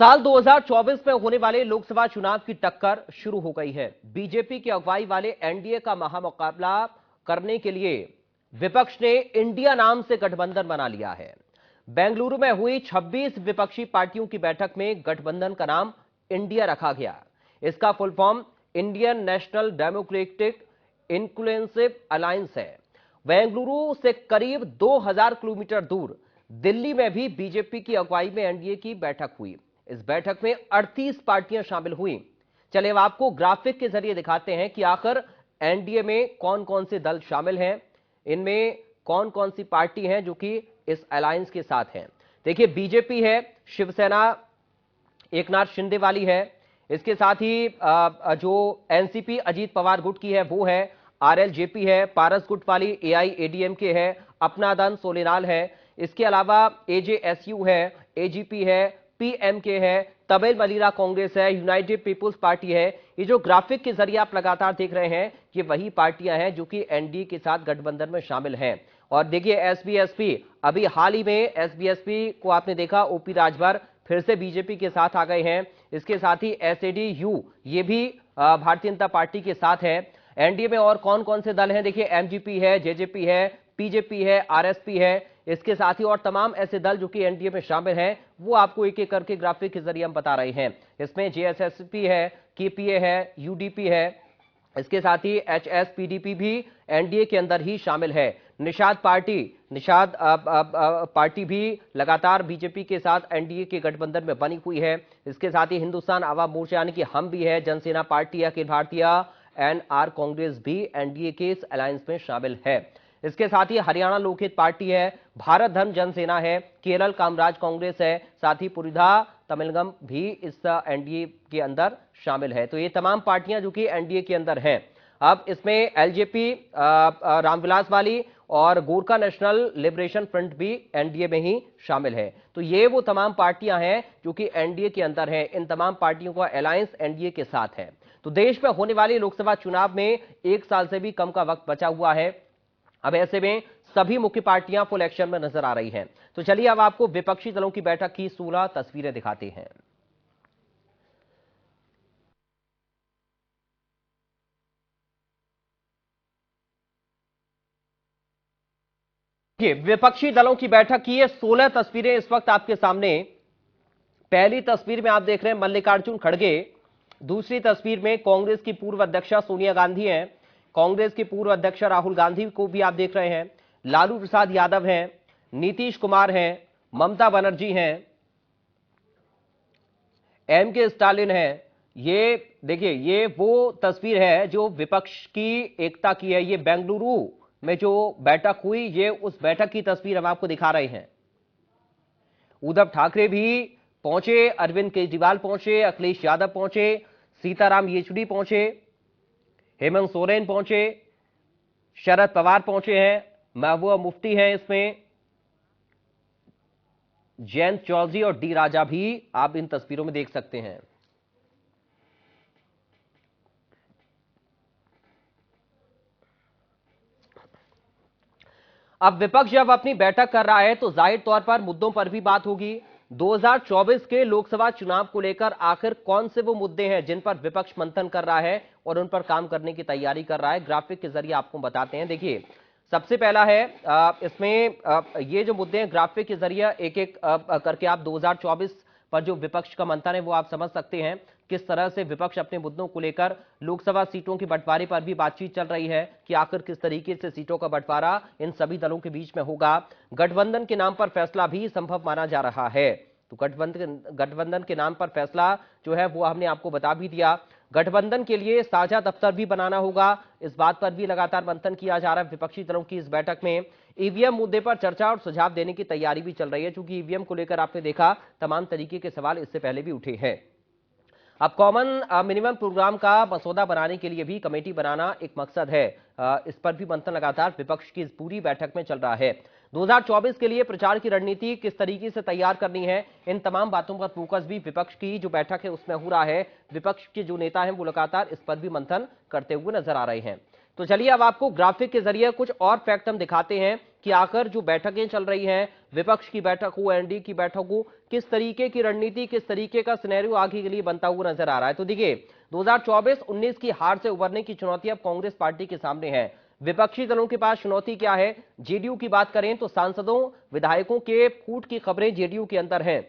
साल 2024 में होने वाले लोकसभा चुनाव की टक्कर शुरू हो गई है। बीजेपी की अगुवाई वाले एनडीए का महामुकाबला करने के लिए विपक्ष ने इंडिया नाम से गठबंधन बना लिया है। बेंगलुरु में हुई 26 विपक्षी पार्टियों की बैठक में गठबंधन का नाम इंडिया रखा गया। इसका full form Indian National Democratic Inclusive alliance है। बेंगलुरु से करीब 2000 किलोमीटर दूर दिल्ली में भी बीजेपी की अगुवाई में एनडीए की बैठक हुई। इस बैठक में 38 पार्टियां शामिल हुई। चलिए अब आपको ग्राफिक के जरिए दिखाते हैं कि आखिर एनडीए में कौन कौन से दल शामिल हैं, इनमें कौन कौन सी पार्टी हैं जो कि इस अलायंस के साथ हैं। देखिए, बीजेपी है, शिवसेना एकनाथ शिंदे वाली है, इसके साथ ही जो एनसीपी अजीत पवार गुट की है वो है, आरएलजेपी है, पारस गुट वाली एआईएडीएमके है, अपना दल सोलेनाल है, इसके अलावा एजेएसयू है, एजीपी है, पीएमके है, तमिल मलीरा कांग्रेस है, यूनाइटेड पीपुल्स पार्टी है। ये जो ग्राफिक के जरिए आप लगातार देख रहे हैं, ये वही पार्टियां हैं जो कि एनडीए के साथ गठबंधन में शामिल हैं। और देखिए, एसबीएसपी अभी हाल ही में एसबीएसपी को आपने देखा, ओपी राजभर फिर से बीजेपी के साथ आ गए हैं। इसके साथ ही एसएडीयू ये भी भारतीय जनता पार्टी के साथ है। एनडीए में और कौन कौन से दल हैं, देखिए, एमजीपी है, जेजेपी है, पीजेपी है, आरएसपी है, इसके साथ ही और तमाम ऐसे दल जो कि एनडीए में शामिल हैं, वो आपको एक एक करके ग्राफिक के जरिए हम बता रहे हैं। इसमें जेएसएसपी है, केपीए है, यूडीपी है, इसके साथ ही एचएसपीडीपी भी एनडीए के अंदर ही शामिल है। निषाद पार्टी भी लगातार बीजेपी के साथ एनडीए के गठबंधन में बनी हुई है। इसके साथ ही हिंदुस्तान आवाम मोर्चा यानी कि हम भी है, जनसेना पार्टी, अखिल भारतीय एनआर कांग्रेस भी एनडीए के इस अलायंस में शामिल है। इसके साथ ही हरियाणा लोकहित पार्टी है, भारत धर्म जनसेना है, केरल कामराज कांग्रेस है, साथ ही पुरिधा तमिलगम भी इस एनडीए के अंदर शामिल है। तो ये तमाम पार्टियां जो कि एनडीए के अंदर हैं। अब इसमें एलजेपी रामविलास वाली और गोरखा नेशनल लिबरेशन फ्रंट भी एनडीए में ही शामिल है। तो ये वो तमाम पार्टियां हैं जो कि एनडीए के अंदर हैं। इन तमाम पार्टियों का अलायंस एनडीए के साथ है। तो देश में होने वाली लोकसभा चुनाव में 1 साल से भी कम का वक्त बचा हुआ है। अब ऐसे में सभी मुख्य पार्टियां फुल एक्शन में नजर आ रही हैं। तो चलिए अब आपको विपक्षी दलों की बैठक की 16 तस्वीरें दिखाते हैं। विपक्षी दलों की बैठक की ये 16 तस्वीरें इस वक्त आपके सामने। पहली तस्वीर में आप देख रहे हैं मल्लिकार्जुन खड़गे, दूसरी तस्वीर में कांग्रेस की पूर्व अध्यक्षा सोनिया गांधी हैं, कांग्रेस के पूर्व अध्यक्ष राहुल गांधी को भी आप देख रहे हैं, लालू प्रसाद यादव हैं, नीतीश कुमार हैं, ममता बनर्जी हैं, एमके स्टालिन हैं। ये देखिए, ये वो तस्वीर है जो विपक्ष की एकता की है। ये बेंगलुरु में जो बैठक हुई, ये उस बैठक की तस्वीर हम आपको दिखा रहे हैं। उद्धव ठाकरे भी पहुंचे, अरविंद केजरीवाल पहुंचे, अखिलेश यादव पहुंचे, सीताराम येचुरी पहुंचे, हेमंत सोरेन पहुंचे, शरद पवार पहुंचे हैं, महबूबा मुफ्ती हैं, इसमें जयंत चौधरी और डी राजा भी आप इन तस्वीरों में देख सकते हैं। अब विपक्ष जब अपनी बैठक कर रहा है तो जाहिर तौर पर मुद्दों पर भी बात होगी। 2024 के लोकसभा चुनाव को लेकर आखिर कौन से वो मुद्दे हैं जिन पर विपक्ष मंथन कर रहा है और उन पर काम करने की तैयारी कर रहा है, ग्राफिक के जरिए आपको बताते हैं। देखिए, सबसे पहला है इसमें ये जो मुद्दे हैं ग्राफिक के जरिए एक एक करके आप 2024 पर जो विपक्ष का मंथन है वो आप समझ सकते हैं। किस तरह से विपक्ष अपने मुद्दों को लेकर लोकसभा सीटों के बंटवारे पर भी बातचीत चल रही है कि आखिर किस तरीके से सीटों का बंटवारा इन सभी दलों के बीच में होगा। गठबंधन के नाम पर फैसला भी संभव माना जा रहा है। तो गठबंधन के नाम पर फैसला जो है वो हमने आपको बता भी दिया। गठबंधन के लिए साझा दफ्तर भी बनाना होगा, इस बात पर भी लगातार मंथन किया जा रहा है विपक्षी दलों की इस बैठक में। ईवीएम मुद्दे पर चर्चा और सुझाव देने की तैयारी भी चल रही है, क्योंकि ईवीएम को लेकर आपने देखा तमाम तरीके के सवाल इससे पहले भी उठे हैं। अब कॉमन मिनिमम प्रोग्राम का मसौदा बनाने के लिए भी कमेटी बनाना एक मकसद है। इस पर भी मंथन लगातार विपक्ष की इस पूरी बैठक में चल रहा है। 2024 के लिए प्रचार की रणनीति किस तरीके से तैयार करनी है, इन तमाम बातों पर फोकस भी विपक्ष की जो बैठक है उसमें हो रहा है। विपक्ष के जो नेता हैं वो लगातार इस पर भी मंथन करते हुए नजर आ रहे हैं। तो चलिए अब आपको ग्राफिक के जरिए कुछ और फैक्ट हम दिखाते हैं कि आखिर जो बैठकें चल रही हैं, विपक्ष की बैठक हो, एनडीए की बैठक हो, किस तरीके की रणनीति, किस तरीके का सिनेरियो आगे के लिए बनता हुआ नजर आ रहा है। तो देखिए 2024-19 की हार से उबरने की चुनौती अब कांग्रेस पार्टी के सामने है। विपक्षी दलों के पास चुनौती क्या है? जेडीयू की बात करें तो सांसदों विधायकों के फूट की खबरें जेडीयू के अंदर हैं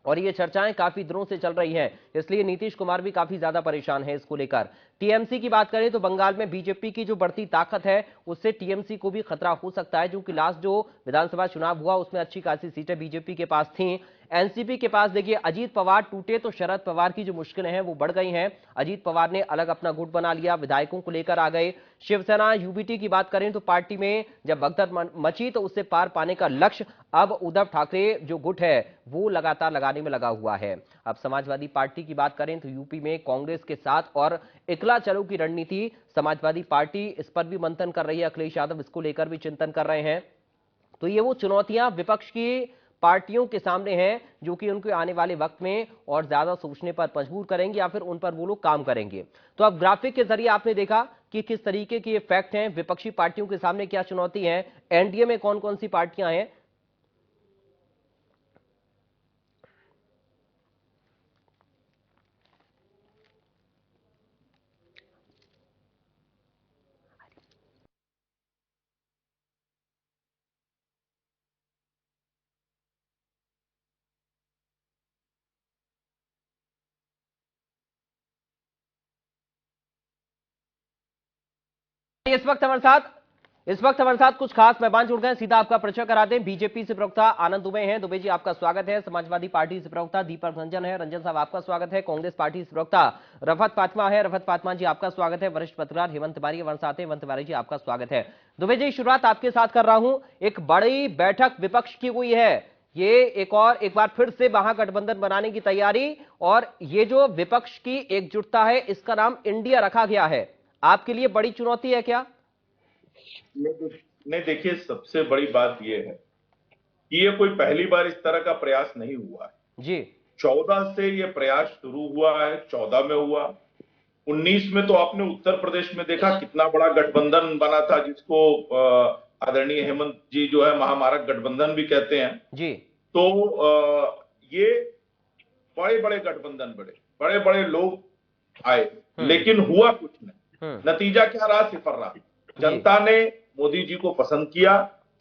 और ये चर्चाएं काफी दिनों से चल रही हैं, इसलिए नीतीश कुमार भी काफी ज्यादा परेशान है इसको लेकर। टीएमसी की बात करें तो बंगाल में बीजेपी की जो बढ़ती ताकत है उससे टीएमसी को भी खतरा हो सकता है, क्योंकि लास्ट जो विधानसभा चुनाव हुआ उसमें अच्छी खासी सीटें बीजेपी के पास थीं। एनसीपी के पास देखिए अजीत पवार टूटे तो शरद पवार की जो मुश्किलें हैं वो बढ़ गई हैं। अजीत पवार ने अलग अपना गुट बना लिया, विधायकों को लेकर आ गए। शिवसेना यूबीटी की बात करें तो पार्टी में जब भगदड़ मची तो उससे पार पाने का लक्ष्य अब उद्धव ठाकरे जो गुट है वो लगातार लगाने में लगा हुआ है। अब समाजवादी पार्टी की बात करें तो यूपी में कांग्रेस के साथ और इकला चलो की रणनीति, समाजवादी पार्टी इस पर भी मंथन कर रही है, अखिलेश यादव इसको लेकर भी चिंतन कर रहे हैं। तो ये वो चुनौतियां विपक्ष की पार्टियों के सामने हैं जो कि उनको आने वाले वक्त में और ज्यादा सोचने पर मजबूर करेंगे या फिर उन पर वो लोग काम करेंगे। तो अब ग्राफिक के जरिए आपने देखा कि किस तरीके के फैक्ट हैं, विपक्षी पार्टियों के सामने क्या चुनौती है, एनडीए में कौन कौन सी पार्टियां हैं। इस वक्त हमारे साथ कुछ खास मेहमान जुड़ गए हैं, सीधा आपका परिचय कराते हैं। बीजेपी से प्रवक्ता आनंद दुबे हैं, दुबे जी आपका स्वागत है। समाजवादी पार्टी से प्रवक्ता दीपक रंजन है, रंजन साहब आपका स्वागत है। कांग्रेस पार्टी से प्रवक्ता रफत फातिमा है, रफत फातिमा जी आपका स्वागत है। वरिष्ठ पत्रकार हेमंत तिवारी वंशाते हेमंत तिवारी जी आपका स्वागत है। दुबे जी शुरुआत आपके साथ कर रहा हूं, एक बड़ी बैठक विपक्ष की हुई है, ये एक बार फिर से महागठबंधन बनाने की तैयारी और ये जो विपक्ष की एकजुटता है इसका नाम इंडिया रखा गया है, आपके लिए बड़ी चुनौती है क्या? नहीं, देखिए सबसे बड़ी बात यह है कि ये कोई पहली बार इस तरह का प्रयास नहीं हुआ है जी। 14 से ये प्रयास शुरू हुआ है, 14 में हुआ, 19 में तो आपने उत्तर प्रदेश में देखा कितना बड़ा गठबंधन बना था, जिसको आदरणीय हेमंत जी जो है महामारक गठबंधन भी कहते हैं जी। तो ये बड़े बड़े गठबंधन बड़े बड़े लोग आए, लेकिन हुआ कुछ नहीं। नतीजा क्या रहा? सिफर रहा। जनता ने मोदी जी को पसंद किया,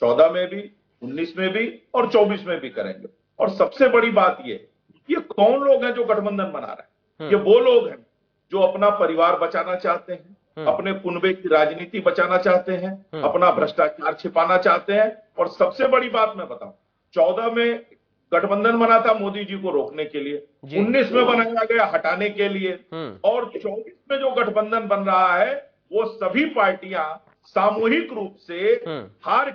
14 में भी, 19 में भी और 24 में भी करेंगे। और सबसे बड़ी बात ये कौन लोग हैं जो गठबंधन बना रहे हैं? ये वो लोग हैं जो अपना परिवार बचाना चाहते हैं, अपने कुनबे की राजनीति बचाना चाहते हैं, अपना भ्रष्टाचार छिपाना चाहते हैं। और सबसे बड़ी बात मैं बताऊं, 14 में गठबंधन बना था मोदी जी को रोकने के लिए, 19 में बनाया गया हटाने के लिए, और 24 में जो गठबंधन बन रहा है वो सभी पार्टियां सामूहिक रूप से हार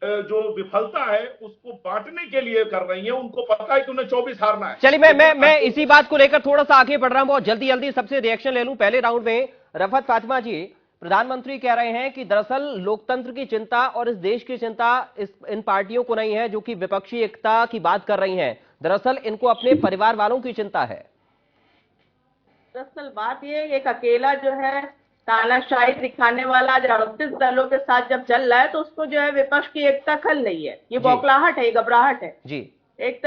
जो विफलता है उसको बांटने के लिए कर रही हैं। उनको पता है कि उन्हें 24 हारना है। चलिए मैं इसी बात को लेकर थोड़ा सा आगे बढ़ रहा हूं, बहुत जल्दी सबसे रिएक्शन ले लूं पहले राउंड में। रफत फातिमा जी, प्रधानमंत्री कह रहे हैं कि दरअसल लोकतंत्र की चिंता और इस देश की चिंता इन पार्टियों को नहीं है जो कि विपक्षी एकता की बात कर रही हैं, दरअसल इनको अपने परिवार वालों की चिंता है। दरअसल बात ये एक अकेला जो है तानाशाही दिखाने वाला 38 दलों के साथ जब चल रहा है तो उसको जो है विपक्ष की एकता खल रही है। ये बौखलाहट है, ये घबराहट है जी। एक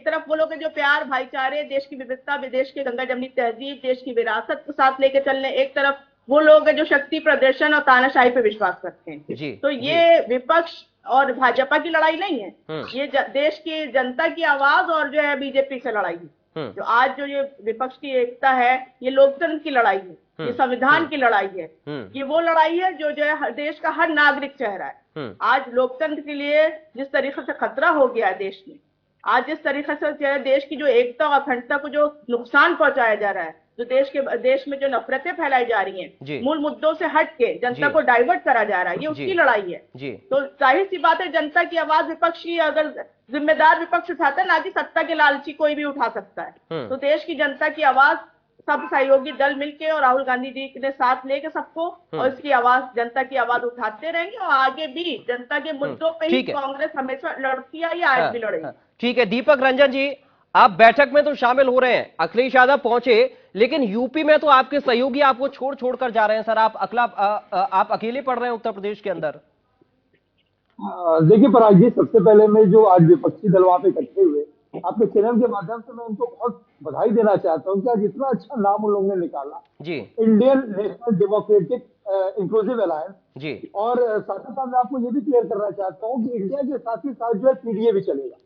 तरफ वो लोग जो प्यार भाईचारे, देश की विविधता, विदेश की गंगा जमनी तहजीब, देश की विरासत के साथ लेके चल रहे, एक तरफ वो लोग जो शक्ति प्रदर्शन और तानाशाही पे विश्वास करते हैं जी, तो ये विपक्ष और भाजपा की लड़ाई नहीं है, ये देश की जनता की आवाज और जो है बीजेपी से लड़ाई है। जो आज जो ये विपक्ष की एकता है ये लोकतंत्र की लड़ाई है, ये संविधान की लड़ाई है, ये वो लड़ाई है जो है देश का हर नागरिक चाह रहा है। आज लोकतंत्र के लिए जिस तरीके से खतरा हो गया है देश में, आज जिस तरीके से देश की जो एकता और अखंडता को जो नुकसान पहुंचाया जा रहा है, जो देश में जो नफरतें फैलाई जा रही हैं, मूल मुद्दों से हट के जनता को डाइवर्ट करा जा रहा है, ये उसकी लड़ाई है। तो जाहिर सी बात है जनता की आवाज विपक्ष की अगर जिम्मेदार विपक्ष उठाता है, ना कि सत्ता के लालची कोई भी उठा सकता है। तो देश की जनता की आवाज सब सहयोगी दल मिलके और राहुल गांधी जी ने साथ लेके सबको और इसकी आवाज, जनता की आवाज उठाते रहेंगे और आगे भी जनता के मुद्दों पे ही कांग्रेस हमेशा लड़ती आई, आज भी लड़ेगी। ठीक है दीपक रंजन जी, आप बैठक में तो शामिल हो रहे हैं, अखिलेश यादव पहुंचे, लेकिन यूपी में तो आपके सहयोगी आपको छोड़ कर जा रहे हैं सर, आप अकेले पड़ रहे हैं उत्तर प्रदेश के अंदर। देखिए पराग जी, सबसे पहले मैं जो आज विपक्षी दल वहां पे इकट्ठे हुए, आपके चैनल के माध्यम से मैं उनको बहुत बधाई देना चाहता हूँ कि आज इतना अच्छा नाम उन लोगों ने निकाला, जी Indian National Democratic Inclusive Alliance. जी और साथ ही साथ मैं आपको ये भी क्लियर करना चाहता हूँ कि इंडिया के साथ ही साथ जो है पीडीए भी चलेगा,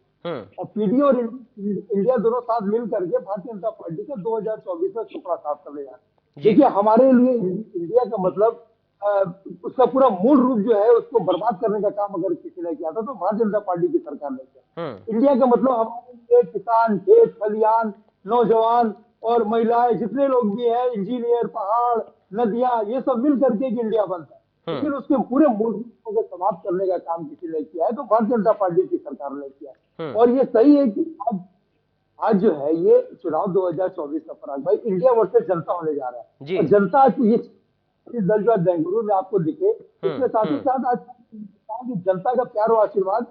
और पीडीए और इंडिया दोनों साथ मिल करके भारतीय जनता पार्टी का 2024 में टुकड़ा साफ कर लेगा। जी देखिए हमारे लिए इंडिया का मतलब अ, उसका पूरा मूल रूप जो है उसको बर्बाद करने का काम अगर किसी ने किया था तो भारतीय जनता पार्टी की सरकार ने किया। इंडिया का मतलब हमारे लिए किसान, खेत खलियान, नौजवान और महिलाएं, जितने लोग भी हैं, इंजीनियर, पहाड़, नदियां, ये सब मिल करके एक इंडिया बनता है। लेकिन उसके पूरे मूल रूपों को समाप्त करने का काम किसी ने किया है तो भारतीय जनता पार्टी की सरकार ने किया है। और ये सही है कि आज जो है ये चुनाव 2024 का पराग भाई इंडिया वर्सेस जनता होने जा रहा है। जी और जनता आज ये दल जो आज बेंगलुरु में आपको दिखे, इसके साथ ही साथ आज की जनता का प्यार और आशीर्वाद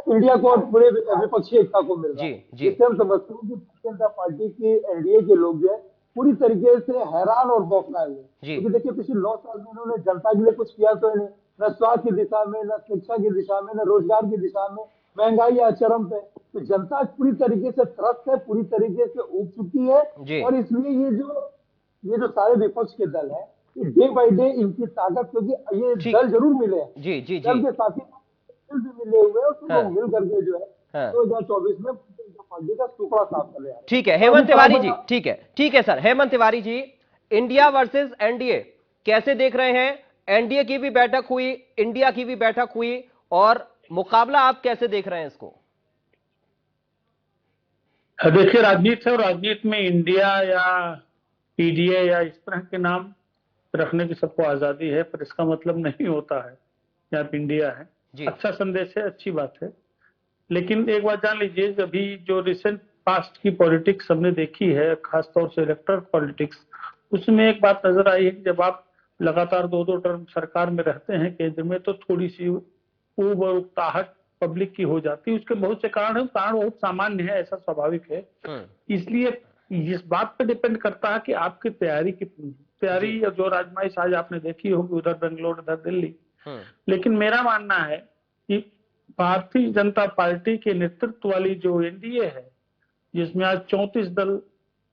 इंडिया को और पूरे विपक्षी एकता को मिल रहा जी है। जी इससे हम समझते हैं कि भारतीय जनता पार्टी की एनडीए के लोग जो है पूरी तरीके से हैरान और बौखलाए हुए, जी क्योंकि देखिए पिछले 9 साल में उन्होंने जनता के लिए कुछ किया तो नहीं, न स्वास्थ्य की दिशा में, न शिक्षा की दिशा में, न रोजगार की दिशा में। महंगाई या चरम पे, तो जनता आज पूरी तरीके से त्रस्त है, पूरी तरीके से उब चुकी है। जी और इसलिए ये जो सारे विपक्ष के दल हैं, डे बाई डे इनकी ताकत, क्योंकि ये ठीक दल जरूर मिले हैं, जी जी जी दल के साथ ही दल भी मिले हुए हैं, और सब हाँ लोग मिल करके जो है हाँ 2024 में पार्टी का टुकड़ा साफ कर रहे हैं। ठीक है हेमंत तिवारी जी, ठीक है sir. Hemant Tiwari ji, India versus NDA कैसे देख रहे हैं? एनडीए की भी बैठक हुई, इंडिया की भी बैठक हुई, और मुकाबला आप कैसे देख रहे हैं इसको? देखिए, राजनीति है और राजनीति में इंडिया या पीडीए या इस तरह के नाम रखने की सबको आजादी है, पर इसका मतलब नहीं होता है कि आप इंडिया है। अच्छा संदेश है, अच्छी बात है, लेकिन एक बात जान लीजिए, अभी जो रिसेंट पास्ट की पॉलिटिक्स हमने देखी है, खासतौर से इलेक्टोरल पॉलिटिक्स, उसमें एक बात नजर आई है कि जब आप लगातार 2-2 टर्म सरकार में रहते हैं केंद्र में, तो थोड़ी सी ऊब और उकताहट पब्लिक की हो जाती है। उसके बहुत से कारण है, कारण बहुत सामान्य है, ऐसा स्वाभाविक है। इसलिए इस बात पे डिपेंड करता है कि आपकी तैयारी कितनी है। तैयारी जो राजमाइश आज आपने देखी होगी उधर बेंगलोर, उधर दिल्ली, लेकिन मेरा मानना है कि भारतीय जनता पार्टी के नेतृत्व वाली जो एनडीए है, जिसमें आज 34 दल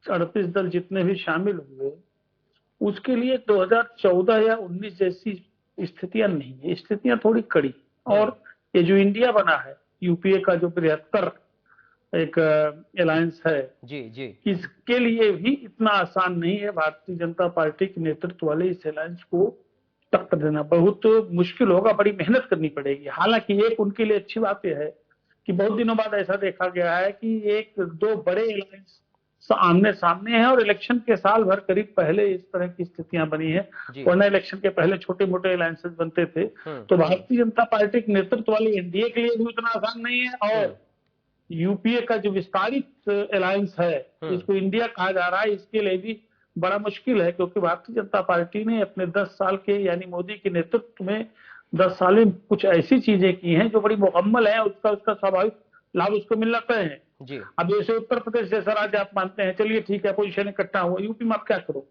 38 दल जितने भी शामिल हुए, उसके लिए 2014 या 19 जैसी स्थितियां नहीं है, स्थितियां थोड़ी कड़ी। और ये जो इंडिया बना है, यूपीए का जो बृहत्तर एक अलायंस है, जी जी इसके लिए भी इतना आसान नहीं है भारतीय जनता पार्टी के नेतृत्व वाले इस अलायंस को टक्कर देना। बहुत मुश्किल होगा, बड़ी मेहनत करनी पड़ेगी। हालांकि एक उनके लिए अच्छी बात यह है कि बहुत दिनों बाद ऐसा देखा गया है कि एक दो बड़े अलायंस आमने सामने हैं, और इलेक्शन के साल भर करीब पहले इस तरह की स्थितियां बनी है, वरना इलेक्शन के पहले छोटे मोटे अलायंसेस बनते थे। तो भारतीय जनता पार्टी के नेतृत्व वाली एनडीए के लिए भी उतना आसान नहीं है, और यूपीए का जो विस्तारित अलायंस है, जिसको इंडिया कहा जा रहा है, इसके लिए भी बड़ा मुश्किल है, क्योंकि भारतीय जनता पार्टी ने अपने 10 साल के, यानी मोदी के नेतृत्व में 10 साल में कुछ ऐसी चीजें की हैं जो बड़ी मुकम्मल है, उसका स्वाभाविक लाभ उसको मिलना तय है। अब जैसे उत्तर प्रदेश जैसा राज्य आप मानते हैं, चलिए ठीक है, अपोजिशन इकट्ठा हुआ, यूपी में आप क्या करो?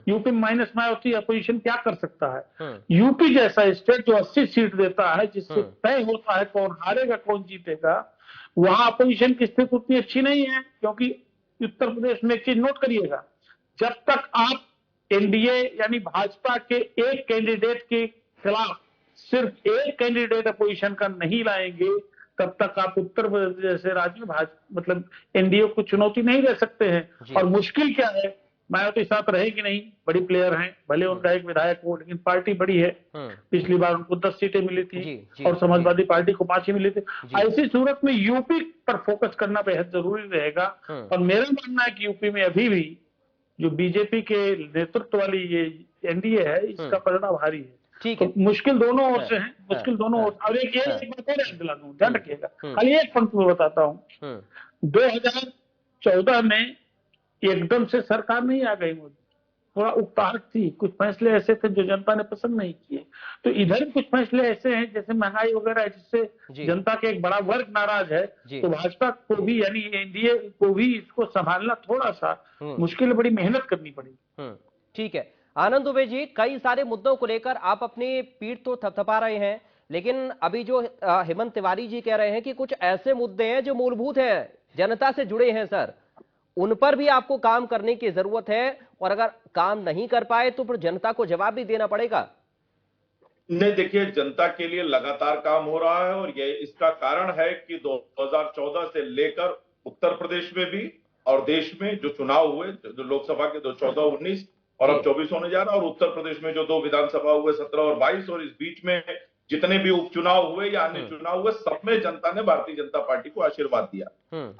यूपी में माइनस में होती है, अपोजिशन क्या कर सकता है? यूपी जैसा स्टेट जो 80 सीट देता है, जिससे तय होता है कौन हारेगा कौन जीतेगा, वहां अपोजिशन की स्थिति उतनी अच्छी नहीं है। क्योंकि उत्तर प्रदेश में एक चीज नोट करिएगा, जब तक आप एनडीए यानी भाजपा के एक कैंडिडेट के खिलाफ सिर्फ एक कैंडिडेट अपोजिशन का नहीं लाएंगे, तब तक आप उत्तर प्रदेश जैसे राज्य में मतलब एनडीए को चुनौती नहीं दे सकते हैं। और मुश्किल क्या है, मायावती साथ रहेगी नहीं, बड़ी प्लेयर हैं, भले उनका एक विधायक हो, लेकिन पार्टी बड़ी है। पिछली बार उनको 10 सीटें मिली थी और समाजवादी पार्टी को 5 ही मिली थी। ऐसी सूरत में यूपी पर फोकस करना बेहद जरूरी रहेगा। और मेरा मानना है कि यूपी में अभी भी जो बीजेपी के नेतृत्व वाली ये एनडीए है, इसका परिणाम भारी है। तो मुश्किल दोनों ओर से है, मुश्किल दोनों ओर। और एक बात और याद दिला दूं, ध्यान रखिएगा, खाली एक पंक्ति में बताता हूँ। 2014 में एकदम से सरकार नहीं आ गई मोदी, थोड़ा उकताहट थी, कुछ फैसले ऐसे थे जो जनता ने पसंद नहीं किए। तो इधर कुछ फैसले ऐसे हैं जैसे महंगाई वगैरह है, जिससे जनता के एक बड़ा वर्ग नाराज है। तो भाजपा को भी यानी एनडीए को भी इसको संभालना थोड़ा सा मुश्किल, बड़ी मेहनत करनी पड़ेगी। ठीक है आनंद दुबे जी, कई सारे मुद्दों को लेकर आप अपनी पीठ तो थपथपा रहे हैं, लेकिन अभी जो हेमंत तिवारी जी कह रहे हैं कि कुछ ऐसे मुद्दे हैं जो मूलभूत हैं, जनता से जुड़े हैं सर, उन पर भी आपको काम करने की जरूरत है, और अगर काम नहीं कर पाए तो फिर जनता को जवाब भी देना पड़ेगा। नहीं, देखिए, जनता के लिए लगातार काम हो रहा है, और ये इसका कारण है कि 2014 से लेकर उत्तर प्रदेश में भी और देश में जो चुनाव हुए, जो लोकसभा के 2014-19 और अब 24 होने जा रहा है, और उत्तर प्रदेश में जो 2 विधानसभा हुए 17 और 22, और इस बीच में जितने भी उपचुनाव हुए या अन्य चुनाव हुए, सब में जनता ने भारतीय जनता पार्टी को आशीर्वाद दिया।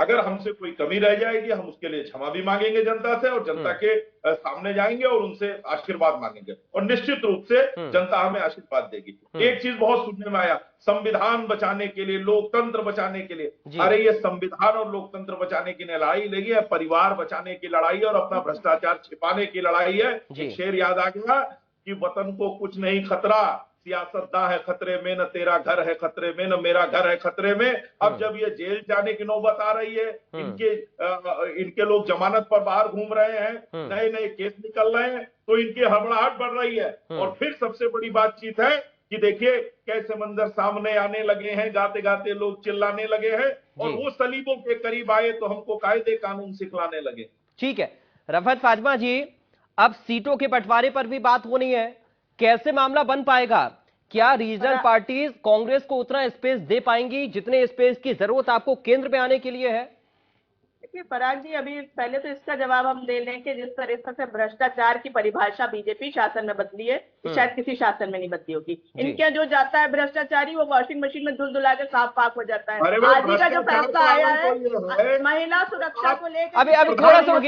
अगर हमसे कोई कमी रह जाएगी, हम उसके लिए क्षमा भी मांगेंगे जनता से, और जनता के सामने जाएंगे और उनसे आशीर्वाद मांगेंगे, और निश्चित रूप से जनता हमें आशीर्वाद देगी। एक चीज बहुत सुनने में आया, संविधान बचाने के लिए, लोकतंत्र बचाने के लिए। अरे ये संविधान और लोकतंत्र बचाने की लड़ाई लगी है, परिवार बचाने की लड़ाई और अपना भ्रष्टाचार छिपाने की लड़ाई है। एक शेर याद आ गया कि वतन को कुछ नहीं खतरा, सियासतदां है खतरे में, न तेरा घर है खतरे में, न मेरा घर है खतरे में। अब जब ये जेल जाने की नौबत आ रही है, इनके लोग जमानत पर बाहर घूम रहे हैं, नए नए केस निकल रहे हैं, तो इनकी हड़बड़ाहट बढ़ रही है। और फिर सबसे बड़ी बातचीत है कि देखिए कैसे मंजर सामने आने लगे हैं, गाते गाते लोग चिल्लाने लगे हैं, और वो सलीबों के करीब आए तो हमको कायदे कानून सिखलाने लगे। ठीक है रफत फातिमा जी, अब सीटों के बंटवारे पर भी बात होनी है, कैसे मामला बन पाएगा? क्या रीजनल पार्टीज कांग्रेस को उतना स्पेस दे पाएंगी जितने स्पेस की जरूरत आपको केंद्र में आने के लिए है? देखिए पराग जी, अभी पहले तो इसका जवाब हम दे लें कि जिस तरीके से भ्रष्टाचार की परिभाषा बीजेपी शासन में बदली है, शायद किसी शासन में नहीं बदली होगी। इनके जो जाता है भ्रष्टाचारी, वो वॉशिंग मशीन में धुल धुला के साफ पाक हो जाता है। आज ही का जो फैसला आया है महिला सुरक्षा को लेकर, अभी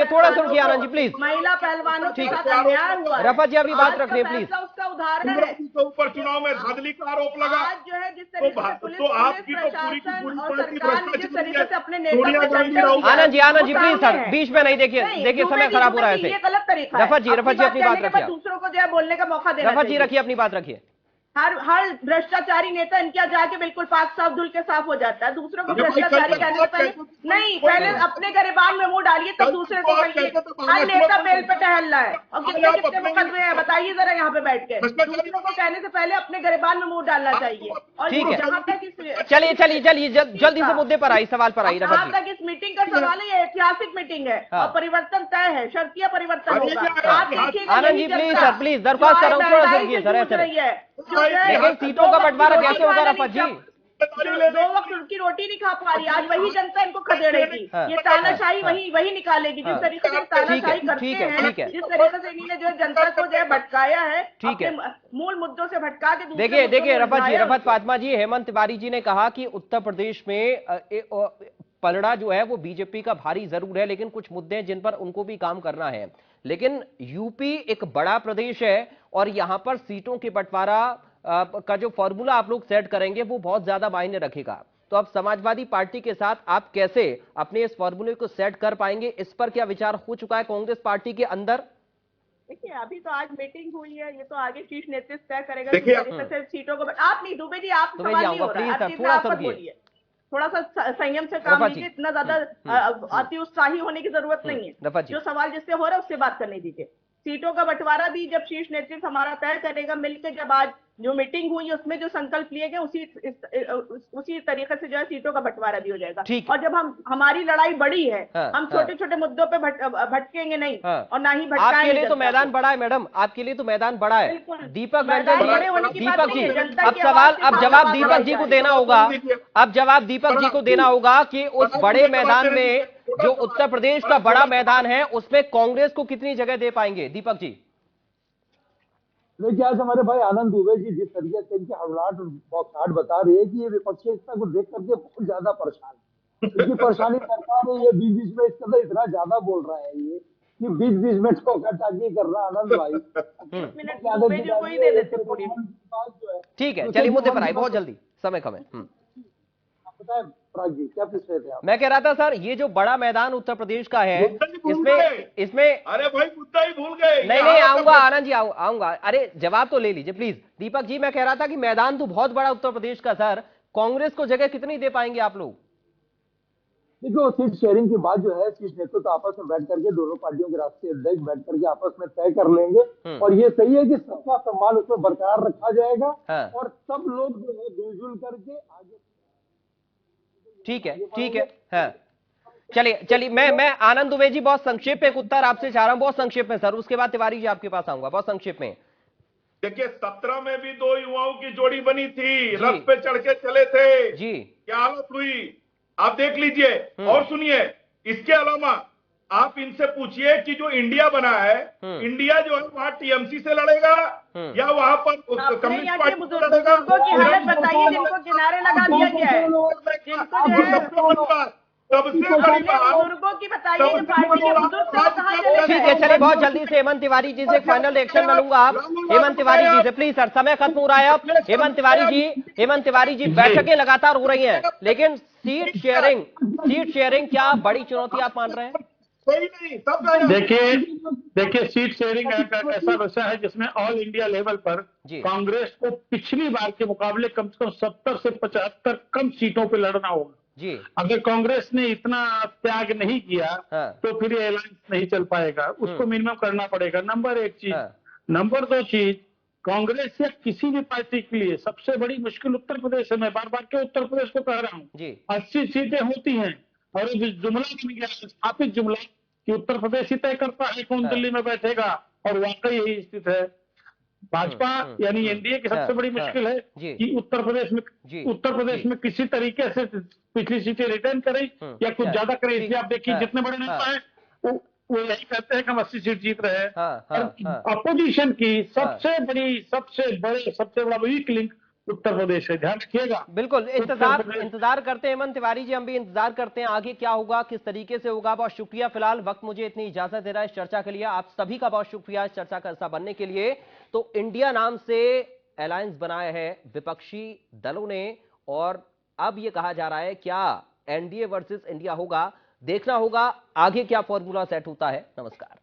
थोड़ा सुनकिए आनंद जी प्लीज। महिला पहलवानों के साथ अन्याय हुआ, रफत जी अभी बात रख रहे हैं प्लीज। उसका उदाहरण है, ऊपर चुनाव में धांधली का आरोप लगा। आज जो है जिस तरीके से पुलिस प्रशासन और सरकार ने जिस तरीके से अपने नेता, आनंद जी प्लीज सर, बीच में नहीं, देखिए समय खराब हो रहा है। ये गलत तरीका है। रफत जी अपनी बात रखिए, दूसरों को जो है बोलने का मौका देना। रफत जी रखिए अपनी बात रखिए। हर भ्रष्टाचारी नेता इनके यहाँ जाके बिल्कुल पाक साफ धुल के साफ हो जाता है। दूसरों को भ्रष्टाचारी कहने से पहले नहीं, पहले अपने गिरबान में मुंह डालिए, तब दूसरे को कहिए। हर नेता बेल पे टहल रहा है, और कितने कितने मुकदमे हैं बताइए जरा यहाँ पे बैठ के। दूसरों को कहने से पहले अपने गिरबान में मुंह डालना चाहिए। और जहाँ तक चलिए जल्दी से मुद्दे पर आई, सवाल पर आई। जहाँ तक इस मीटिंग का सवाल है, ये ऐतिहासिक मीटिंग है और परिवर्तन तय है, शर्तिया परिवर्तन होगा। Anand ji please sir, please दरख्वास्त कर रहा हूँ, थोड़ा सुनिए सर। ऐसे लेकिन सीटों का बंटवारा कैसे होगा रफत जी? 2 वक्त उनकी रोटी नहीं खा पा रही, आज वही जनता इनको खदेड़ेगी। ये तानाशाही वही निकालेगी, जिस तरीके से तानाशाही करते हैं, जिस तरीके से इन्होंने जो जनता को जो है भटकाया है, अपने मूल मुद्दों से भटका के। देखिए रफत फातिमा जी, हेमंत तिवारी जी ने कहा कि उत्तर प्रदेश में पलड़ा जो है वो बीजेपी का भारी जरूर है, लेकिन कुछ मुद्दे हैं जिन पर उनको भी काम करना है। लेकिन यूपी एक बड़ा प्रदेश है, और यहां पर सीटों के बंटवारा का जो फॉर्मूला आप लोग सेट करेंगे वो बहुत ज्यादा मायने रखेगा। तो अब समाजवादी पार्टी के साथ आप कैसे अपने इस फॉर्मूले को सेट कर पाएंगे, इस पर क्या विचार हो चुका है कांग्रेस पार्टी के अंदर? देखिए अभी तो आज मीटिंग हुई है, ये तो आगे शीर्ष नेतृत्व तय करेगा सीटों को। आप नहीं, दुबे जी आप सवाल नहीं हो रहा है, थोड़ा सा संयम से काम लीजिए, इतना ज्यादा अति उत्साही होने की जरूरत नहीं है। जो सवाल जिससे हो रहा है उससे बात करने दीजिए। सीटों का बंटवारा भी जब शीर्ष नेतृत्व हमारा तय करेगा मिलकर, जब आज जो मीटिंग हुई उसमें जो संकल्प लिए गए उसी तरीके से जो है सीटों का बंटवारा भी हो जाएगा। और जब हमारी लड़ाई बड़ी है, हम छोटे छोटे मुद्दों पे भटकेंगे नहीं, और ना ही भटकाएंगे। आपके लिए तो मैदान बड़ा है मैडम, आपके लिए तो मैदान बड़ा है। दीपक रंजन जी, दीपक जी, अब सवाल, अब जवाब दीपक जी को देना होगा, अब जवाब दीपक जी को देना होगा कि उस बड़े मैदान में, जो उत्तर प्रदेश का बड़ा मैदान है, उसमें कांग्रेस को कितनी जगह दे पाएंगे दीपक जी? देखिए आज हमारे भाई आनंद दुबे जी जिस तरीके से इनकी हड़बड़ाहट और बौखलाहट बता रहे हैं कि ये विपक्षी एकता को देख करके बहुत ज्यादा परेशान है। इनकी परेशानी सरकार है, ये बीच में इसके अंदर इतना ज्यादा बोल रहा है ये कि बीच में टोका-टाकी कर रहा आनंद भाई। ठीक है, चलिए मुद्दे पर आए, बहुत जल्दी, समय कम है। क्या पूछ रहे थे आप? मैं कह रहा था सर, ये जो बड़ा मैदान उत्तर प्रदेश का है, इसमें अरे भाई मुद्दा ही भूल गए। नहीं आऊंगा आनंद जी, आऊंगा। अरे जवाब तो ले लीजिए प्लीज दीपक जी। मैं कह रहा था कि मैदान तो बहुत बड़ा उत्तर प्रदेश का सर, कांग्रेस को जगह कितनी दे पाएंगे आप लोग? देखो, सीट शेयरिंग की बात जो है, शीर्ष नेतृत्व तो आपस में बैठ करके दोनों पार्टियों के राष्ट्रीय अध्यक्ष बैठ करके आपस में तय कर लेंगे। और ये सही है कि सबका सम्मान उसमें बरकरार रखा जाएगा। हाँ। और सब लोग जो है मिलजुल करके आगे। ठीक है, ठीक है। हाँ, चलिए चलिए, मैं आनंद दुबे जी बहुत संक्षेप में एक उत्तर आपसे चाह रहा हूं, बहुत संक्षेप में सर, उसके बाद तिवारी जी आपके पास आऊंगा, बहुत संक्षेप में। देखिए 17 में भी दो युवाओं की जोड़ी बनी थी, रथ पे चढ़ के चले थे जी, क्या हालत हुई आप देख लीजिए। और सुनिए, इसके अलावा आप इनसे पूछिए कि जो इंडिया बना है, इंडिया जो है वहां टीएमसी से लड़ेगा या वहां पर कम्युनिस्ट पार्टी से लड़ेगा। की हालत बताइए जिनको किनारे लगा दिया गया है, जिनको जो है सबसे बड़ी बात बुजुर्गों की बताइए, जो पार्टी के बुजुर्ग सब कहाँ चले ठीक गए? है, चलिए बहुत जल्दी से हेमंत तिवारी जी से फाइनल रिएक्शन में लूंगा। आप हेमंत तिवारी जी से प्लीज सर, समय खत्म हो रहा है अब। हेमंत तिवारी जी बैठकें लगातार हो रही हैं, लेकिन सीट शेयरिंग क्या बड़ी चुनौती आप मान रहे हैं? सही नहीं, सब देखिए सीट शेयरिंग का ऐसा विषय है जिसमें ऑल इंडिया लेवल पर कांग्रेस को पिछली बार के मुकाबले कम से कम 70 से 75 कम सीटों पे लड़ना होगा जी। अगर कांग्रेस ने इतना त्याग नहीं किया तो फिर ये अलायंस नहीं चल पाएगा, उसको मिनिमम करना पड़ेगा। नंबर एक चीज। नंबर दो चीज, कांग्रेस या किसी भी पार्टी के लिए सबसे बड़ी मुश्किल उत्तर प्रदेश है। मैं बार बार के उत्तर प्रदेश को कह रहा हूँ, 80 सीटें होती हैं और जुमला बन गया, स्थापित जुमला कि उत्तर प्रदेश ही तय करता है कौन दिल्ली में बैठेगा, और वाकई यही स्थिति है। भाजपा यानी एनडीए की सबसे बड़ी मुश्किल है कि उत्तर प्रदेश में किसी तरीके से पिछली सीटें रिटर्न करें या कुछ ज्यादा करें। इसलिए आप देखिए जितने बड़े नेता हैं वो यही कहते हैं कि हम 80 सीट जीत रहे हैं। अपोजिशन की सबसे बड़ा वीक लिंक उत्तर प्रदेश है, ध्यान रखिएगा। बिल्कुल, इंतजार करते हैं हेमंत तिवारी जी, हम भी इंतजार करते हैं आगे क्या होगा, किस तरीके से होगा। बहुत शुक्रिया, फिलहाल वक्त मुझे इतनी इजाजत दे रहा है इस चर्चा के लिए। आप सभी का बहुत शुक्रिया इस चर्चा का हिस्सा बनने के लिए। तो इंडिया नाम से अलायंस बनाया है विपक्षी दलों ने, और अब यह कहा जा रहा है क्या एनडीए वर्सेस इंडिया होगा, देखना होगा आगे क्या फॉर्मूला सेट होता है। नमस्कार।